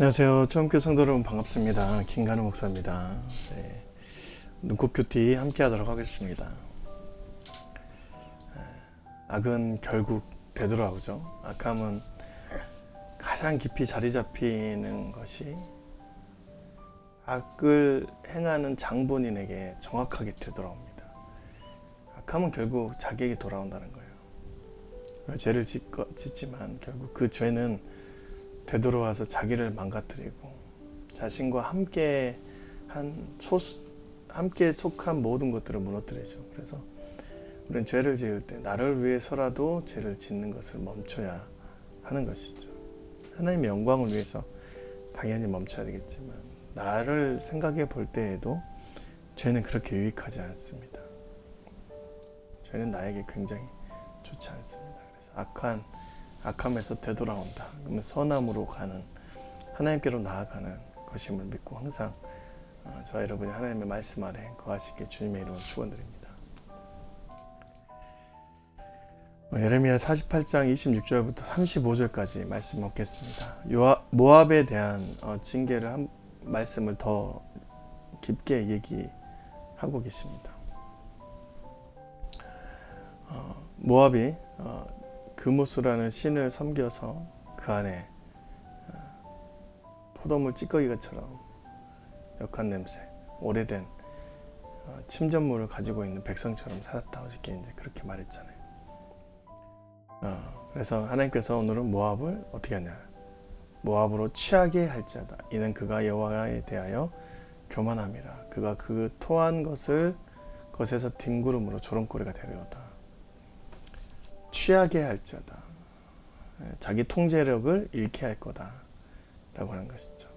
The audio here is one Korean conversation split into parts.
안녕하세요. 처음교 성도 여러분 반갑습니다. 김간우 목사입니다. 네, 눈꽃 큐티 함께 하도록 하겠습니다. 악은 결국 되돌아오죠. 악함은 가장 깊이 자리 잡히는 것이 악을 행하는 장본인에게 정확하게 되돌아옵니다. 악함은 결국 자기에게 돌아온다는 거예요. 죄를 짓지만 결국 그 죄는 되돌아와서 자기를 망가뜨리고 자신과 함께 속한 모든 것들을 무너뜨리죠. 그래서 우리는 죄를 지을 때 나를 위해서라도 죄를 짓는 것을 멈춰야 하는 것이죠. 하나님의 영광을 위해서 당연히 멈춰야 되겠지만 나를 생각해 볼 때에도 죄는 그렇게 유익하지 않습니다. 죄는 나에게 굉장히 좋지 않습니다. 그래서 악함에서 되돌아온다. 그러면 선함으로 가는, 하나님께로 나아가는 것임을 믿고 항상 저와 여러분이 하나님의 말씀 아래 거하시길 주님의 이름으로 축원드립니다. 예레미야 48장 26절부터 35절까지 말씀 먹겠습니다. 모압에 대한 징계를 말씀을 더 깊게 얘기하고 계십니다. 모압이 그무스라는 신을 섬겨서 그 안에 포도물 찌꺼기처럼 역한 냄새, 오래된 침전물을 가지고 있는 백성처럼 살았다. 어저께 이제 그렇게 말했잖아요. 그래서 하나님께서 오늘은 모압을 어떻게 하냐? 모압으로 취하게 할지어다. 이는 그가 여호와에 대하여 교만함이라. 그가 그 토한 것에서 뒹구름으로 조롱거리가 되려다. 취하게 할지어다. 자기 통제력을 잃게 할 거다 라고 하는 것이죠.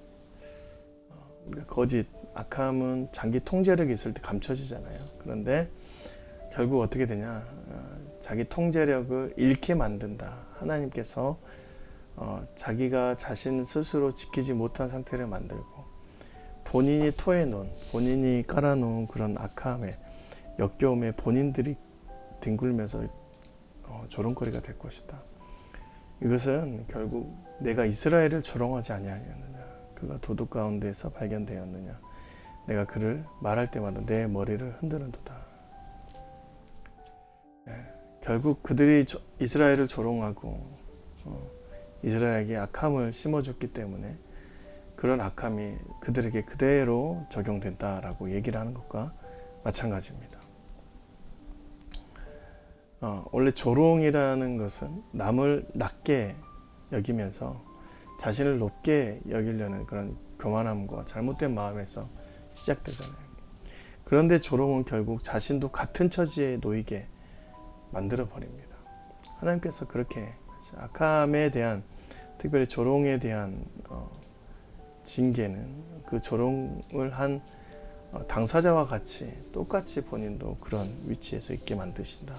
우리가 거짓, 악함은 자기 통제력이 있을 때 감춰지잖아요. 그런데 결국 어떻게 되냐? 자기 통제력을 잃게 만든다. 하나님께서 자기가 자신 스스로 지키지 못한 상태를 만들고 본인이 토해놓은, 본인이 깔아놓은 그런 악함에, 역겨움에 본인들이 뒹굴면서 조롱거리가 될 것이다. 이것은 결국 내가 이스라엘을 조롱하지 아니하였느냐, 그가 도둑 가운데서 발견되었느냐, 내가 그를 말할 때마다 내 머리를 흔드는도다. 결국 그들이 이스라엘을 조롱하고 이스라엘에게 악함을 심어줬기 때문에 그런 악함이 그들에게 그대로 적용된다라고 얘기를 하는 것과 마찬가지입니다. 원래 조롱이라는 것은 남을 낮게 여기면서 자신을 높게 여기려는 그런 교만함과 잘못된 마음에서 시작되잖아요. 그런데 조롱은 결국 자신도 같은 처지에 놓이게 만들어 버립니다. 하나님께서 그렇게 악함에 대한, 특별히 조롱에 대한 징계는 그 조롱을 한 당사자와 같이 똑같이 본인도 그런 위치에서 있게 만드신다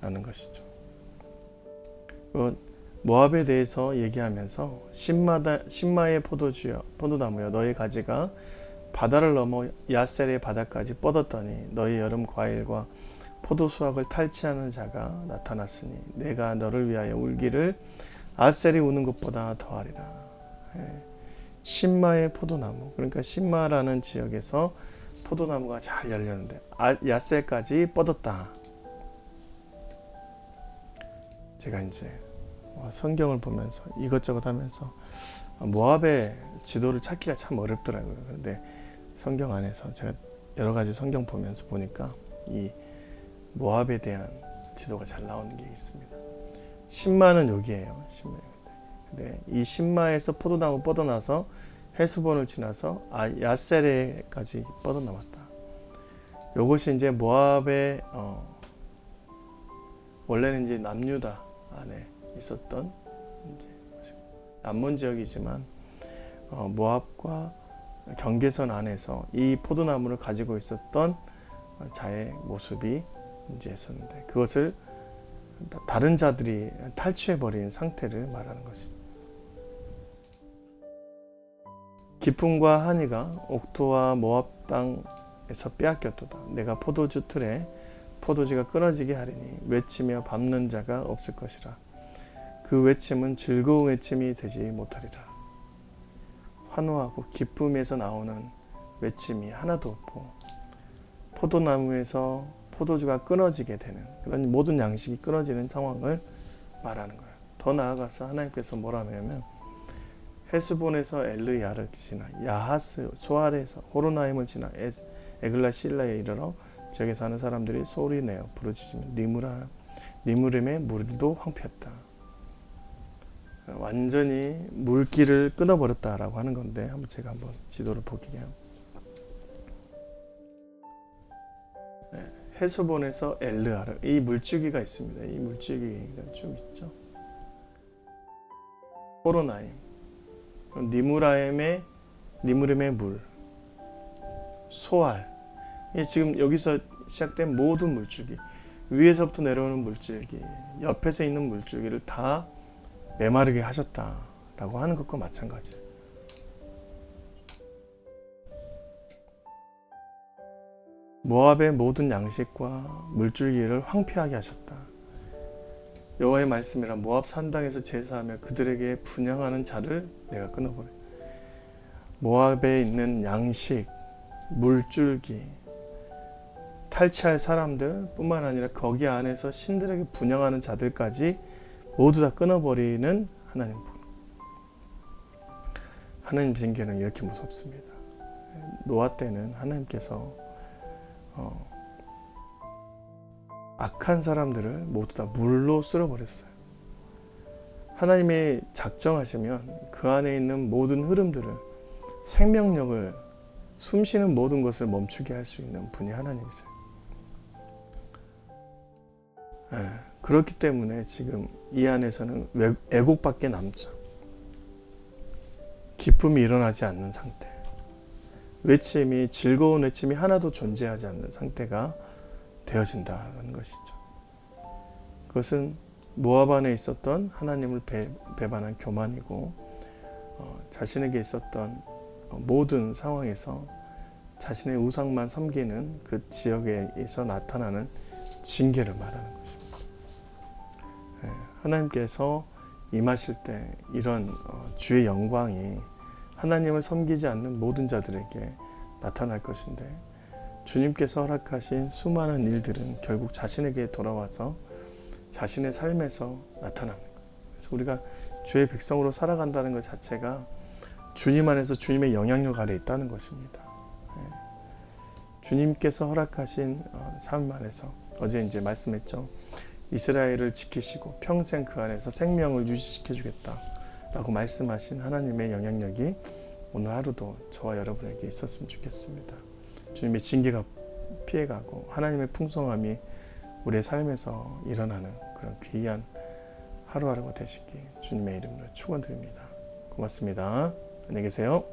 라는 것이죠. 모압에 대해서 얘기하면서 신마의 포도나무여, 너의 가지가 바다를 넘어 야셀의 바다까지 뻗었더니 너의 여름 과일과 포도 수확을 탈취하는 자가 나타났으니 내가 너를 위하여 울기를 아셀이 우는 것보다 더하리라. 신마의 포도나무, 그러니까 신마라는 지역에서 포도나무가 잘 열렸는데 야셀까지 뻗었다. 제가 이제 성경을 보면서 이것저것 하면서 모압의 지도를 찾기가 참 어렵더라고요. 그런데 성경 안에서 제가 여러 가지 성경 보면서 보니까 이 모압에 대한 지도가 잘 나오는 게 있습니다. 신마는 여기에요. 근데 이 신마에서 포도나무 뻗어나서 헤스본을 지나서 야세레까지 뻗어나왔다. 이것이 이제 모압의 원래는 이제 남유다 안에 있었던 이제 남문 지역이지만 모압과 경계선 안에서 이 포도나무를 가지고 있었던 자의 모습이 이제 있었는데 그것을 다른 자들이 탈취해버린 상태를 말하는 것입니다. 기쁨과 한이가 옥토와 모압 땅에서 빼앗겼도다. 내가 포도주 틀에 포도주가 끊어지게 하리니 외치며 밟는 자가 없을 것이라. 그 외침은 즐거운 외침이 되지 못하리라. 환호하고 기쁨에서 나오는 외침이 하나도 없고, 포도나무에서 포도주가 끊어지게 되는 그런 모든 양식이 끊어지는 상황을 말하는 거예요. 더 나아가서 하나님께서 뭐라 하냐면, 헤스본에서 엘르야를 지나 야하스 소알에서 호로나임을 지나 에글라 실라에 이르러 지역에 사는 사람들이 소리내어 부르짖으며 니무림의 물도 황폐했다. 완전히 물길을 끊어버렸다라고 하는 건데, 한번 제가 한번 지도를 볼게요. 헤스본에서 엘르아르, 이 물줄기가 있습니다. 이 물줄기가 쭉 있죠. 호로나임, 니무림의 물, 소알. 지금 여기서 시작된 모든 물줄기, 위에서부터 내려오는 물줄기, 옆에서 있는 물줄기를 다 메마르게 하셨다라고 하는 것과 마찬가지예요. 모압의 모든 양식과 물줄기를 황폐하게 하셨다. 여호와의 말씀이라 모압 산당에서 제사하며 그들에게 분향하는 자를 내가 끊어버려. 모압에 있는 양식, 물줄기, 탈취할 사람들 뿐만 아니라 거기 안에서 신들에게 분향하는 자들까지 모두 다 끊어버리는 하나님 분. 하나님 징계는 이렇게 무섭습니다. 노아 때는 하나님께서 악한 사람들을 모두 다 물로 쓸어버렸어요. 하나님이 작정하시면 그 안에 있는 모든 흐름들을, 생명력을, 숨쉬는 모든 것을 멈추게 할 수 있는 분이 하나님이세요. 그렇기 때문에 지금 이 안에서는 애곡밖에 남죠. 기쁨이 일어나지 않는 상태, 외침이, 즐거운 외침이 하나도 존재하지 않는 상태가 되어진다는 것이죠. 그것은 모압 안에 있었던 하나님을 배반한 교만이고, 자신에게 있었던 모든 상황에서 자신의 우상만 섬기는 그 지역에서 나타나는 징계를 말하는 것입니다. 하나님께서 임하실 때 이런 주의 영광이 하나님을 섬기지 않는 모든 자들에게 나타날 것인데, 주님께서 허락하신 수많은 일들은 결국 자신에게 돌아와서 자신의 삶에서 나타나는 거예요. 그래서 우리가 주의 백성으로 살아간다는 것 자체가 주님 안에서 주님의 영향력 아래 있다는 것입니다. 주님께서 허락하신 삶 안에서, 어제 이제 말씀했죠. 이스라엘을 지키시고 평생 그 안에서 생명을 유지시켜 주겠다라고 말씀하신 하나님의 영향력이 오늘 하루도 저와 여러분에게 있었으면 좋겠습니다. 주님의 징계가 피해가고 하나님의 풍성함이 우리의 삶에서 일어나는 그런 귀한 하루하루가 되시기 주님의 이름으로 축원드립니다. 고맙습니다. 안녕히 계세요.